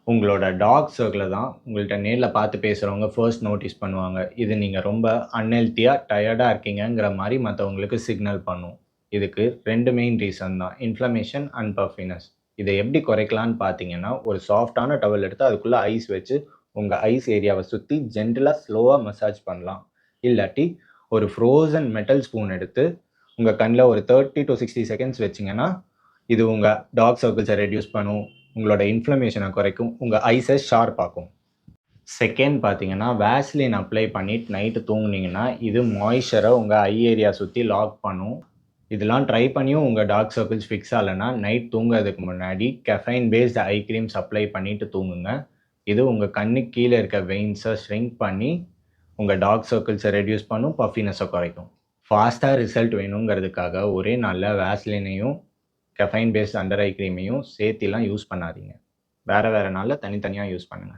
உங்களோட டாக் சர்க்கிள தான் உங்கள்ட்ட நேர்ல பார்த்து பேசுறவங்க ஃபர்ஸ்ட் நோட்டீஸ் பண்ணுவாங்க. இது நீங்க ரொம்ப அன்ஹெல்த்தியா, டயர்டா இருக்கீங்கங்கிற மாரி மத்தவங்களுக்கு சிக்னல் பண்ணும். இதுக்கு 2 மெயின் ரீசன் தான். Inflammation and puffiness. இத எப்படி குறைக்கலான்னு பார்த்தீங்கன்னா, ஒரு சாஃப்ட்டான டவல் எடுத்து அதுக்குள்ள ஐஸ் வச்சு, உங்க ஐஸ் ஏரியாவ சுத்தி ஜென்டிலா ஸ்லோவா மசாஜ் பண்ணலாம். இல்லாட்டி ஒரு ஃப்ரோசன் மெட்டல் ஸ்பூன் எடுத்து உங்க கண்ல ஒரு 30 to 60 செகண்ட்ஸ் வச்சீங்கன்னா, இது உங்க டார்க் சர்க்கிள்ஸ ரெடியூஸ் பண்ணும். உங்களோட இன்ஃப்ளமேஷன குறைக்கும். உங்க ஐஸ ஷார்ப் ஆக்கும். செகண்ட் பார்த்தீங்கன்னா, வேஸ்லின் அப்ளை பண்ணிட்டு நைட்டு தூங்குனீங்கன்னா, இது மாய்ஸ்சர உங்க ஐ ஏரியா சுத்தி லாக் பண்ணும். இதெல்லாம் ட்ரை பண்ணியும் உங்க டார்க் சர்க்கிள்ஸ் ஃபிக்ஸ் ஆகலன்னா, நைட் தூங்குறதுக்கு முன்னாடி கெஃபைன் பேஸ்டு ஐ கிரீம்ஸ் அப்ளை பண்ணிட்டு தூங்குங்க. இது உங்க கண்ணுக்கு கீழ இருக்க வெயின்ஸ ஷ்ரிங்க் பண்ணி, உங்க டார்க் சர்க்கிள்ஸ ரெடியூஸ் பண்ணும், பஃபினஸ குறைக்கும். ஃபாஸ்ட்டா ரிசல்ட் வேணுங்கிறதுக்காக ஒரே நாள்ல வேஸ்லினையும், கெஃபைன் பேஸ்ட் அண்டர் ஐ கிரீமையும் சேர்த்துலாம் யூஸ் பண்ணாதீங்க. வேற வேற நாள்ல தனித்தனியா யூஸ் பண்ணுங்க.